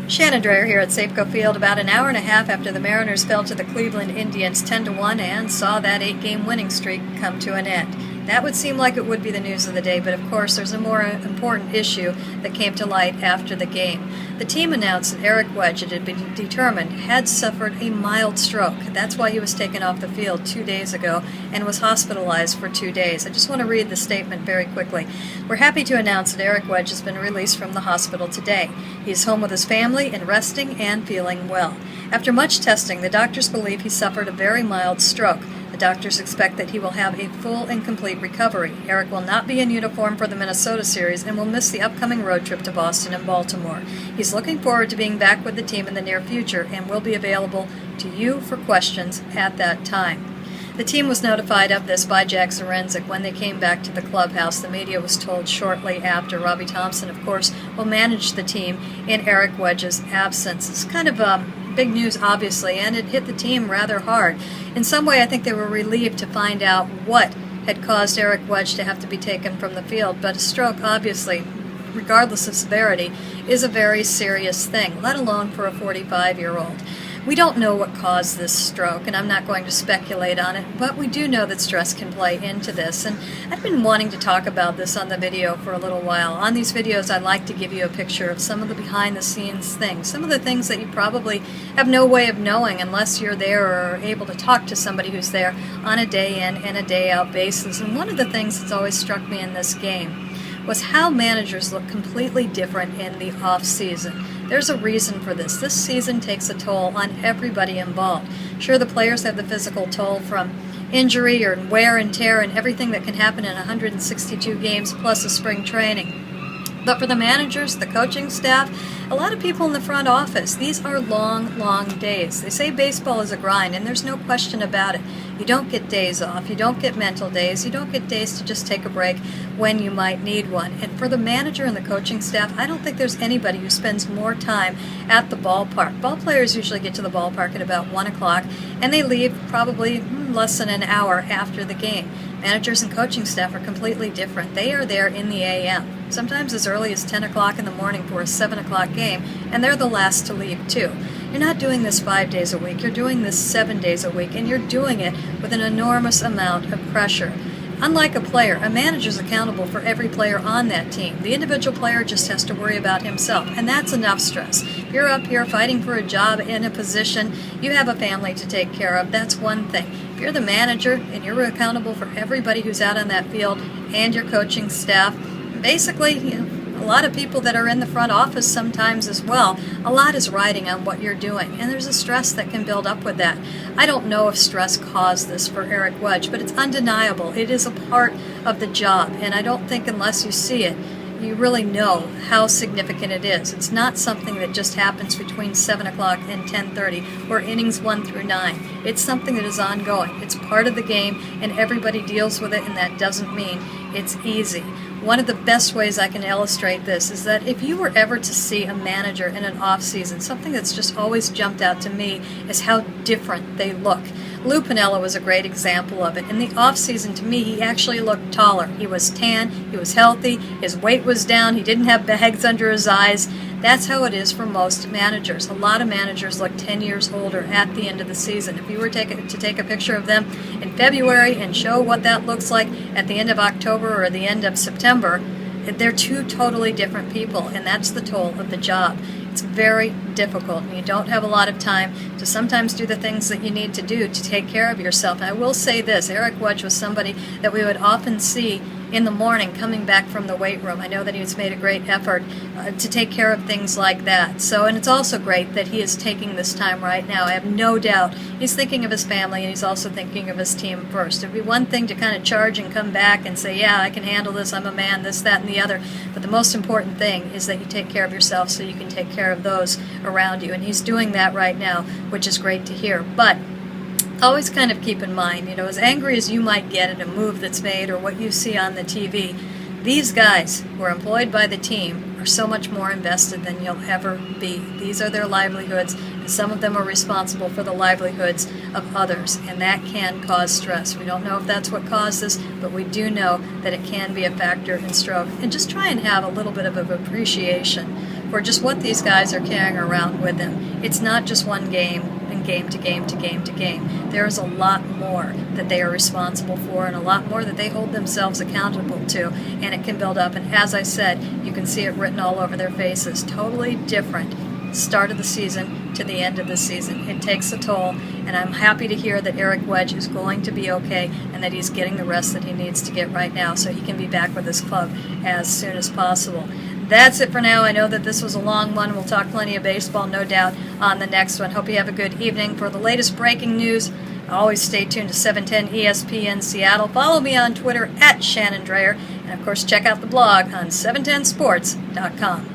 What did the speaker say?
Shannon Drayer here at Safeco Field about an hour and a half after the Mariners fell to the Cleveland Indians 10-1 and saw that 8-game winning streak come to an end. That would seem like it would be the news of the day, but of course there's a more important issue that came to light after the game. The team announced that Eric Wedge, it had been determined, had suffered a mild stroke. That's why he was taken off the field 2 days ago and was hospitalized for 2 days. I just want to read the statement very quickly. We're happy to announce that Eric Wedge has been released from the hospital today. He is home with his family and resting and feeling well. After much testing, the doctors believe he suffered a very mild stroke. The doctors expect that he will have a full and complete recovery. Eric will not be in uniform for the Minnesota series and will miss the upcoming road trip to Boston and Baltimore. He's looking forward to being back with the team in the near future and will be available to you for questions at that time. The team was notified of this by Jack Zarenzik when they came back to the clubhouse. The media was told shortly after. Robbie Thompson, of course, will manage the team in Eric Wedge's absence. It's kind of big news, obviously, and it hit the team rather hard. In some way, I think they were relieved to find out what had caused Eric Wedge to have to be taken from the field, but a stroke, obviously, regardless of severity, is a very serious thing, let alone for a 45-year-old. We don't know what caused this stroke, and I'm not going to speculate on it, but we do know that stress can play into this, and I've been wanting to talk about this on the video for a little while. On these videos, I like to give you a picture of some of the behind-the-scenes things, some of the things that you probably have no way of knowing unless you're there or are able to talk to somebody who's there on a day-in and a day-out basis. And one of the things that's always struck me in this game was how managers look completely different in the off-season. There's a reason for this. This season takes a toll on everybody involved. Sure, the players have the physical toll from injury or wear and tear and everything that can happen in 162 games plus a spring training. But for the managers, the coaching staff, a lot of people in the front office, these are long, long days. They say baseball is a grind, and there's no question about it. You don't get days off. You don't get mental days. You don't get days to just take a break when you might need one. And for the manager and the coaching staff, I don't think there's anybody who spends more time at the ballpark. Ball players usually get to the ballpark at about 1 o'clock, and they leave probably less than an hour after the game. Managers and coaching staff are completely different. They are there in the a.m., sometimes as early as 10 o'clock in the morning for a 7 o'clock game, and they're the last to leave too. You're not doing this 5 days a week, you're doing this 7 days a week, and you're doing it with an enormous amount of pressure. Unlike a player, a manager's accountable for every player on that team. The individual player just has to worry about himself, and that's enough stress. If you're up here fighting for a job in a position, you have a family to take care of, that's one thing. If you're the manager and you're accountable for everybody who's out on that field and your coaching staff, basically, a lot of people that are in the front office sometimes as well, a lot is riding on what you're doing, and there's a stress that can build up with that. I don't know if stress caused this for Eric Wedge, but it's undeniable. It is a part of the job, and I don't think unless you see it, you really know how significant it is. It's not something that just happens between 7 o'clock and 10:30 or innings 1 through 9. It's something that is ongoing. It's part of the game, and everybody deals with it, and that doesn't mean it's easy. One of the best ways I can illustrate this is that if you were ever to see a manager in an off-season, something that's just always jumped out to me is how different they look. Lou Piniella was a great example of it. In the off-season, to me, he actually looked taller. He was tan, he was healthy, his weight was down, he didn't have bags under his eyes. That's how it is for most managers. A lot of managers look 10 years older at the end of the season. If you were to take a picture of them in February and show what that looks like at the end of October or the end of September, they're two totally different people, and that's the toll of the job. It's very difficult, and you don't have a lot of time to sometimes do the things that you need to do to take care of yourself. And I will say this, Eric Wedge was somebody that we would often see in the morning coming back from the weight room. I know that he's made a great effort to take care of things like that. So, and it's also great that he is taking this time right now. I have no doubt he's thinking of his family, and he's also thinking of his team first. It would be one thing to kind of charge and come back and say, yeah, I can handle this, I'm a man, this, that, and the other. But the most important thing is that you take care of yourself so you can take care of those around you. And he's doing that right now, which is great to hear. But always kind of keep in mind, as angry as you might get at a move that's made or what you see on the TV, these guys who are employed by the team are so much more invested than you'll ever be. These are their livelihoods, and some of them are responsible for the livelihoods of others, and that can cause stress. We don't know if that's what caused this, but we do know that it can be a factor in stroke. And just try and have a little bit of an appreciation for just what these guys are carrying around with them. It's not just one game and game to game to game to game. There is a lot more that they are responsible for and a lot more that they hold themselves accountable to, and it can build up. And as I said, you can see it written all over their faces. Totally different start of the season to the end of the season. It takes a toll, and I'm happy to hear that Eric Wedge is going to be okay and that he's getting the rest that he needs to get right now so he can be back with his club as soon as possible. That's it for now. I know that this was a long one. We'll talk plenty of baseball, no doubt, on the next one. Hope you have a good evening. For the latest breaking news, always stay tuned to 710 ESPN Seattle. Follow me on Twitter at Shannon Drayer. And, of course, check out the blog on 710sports.com.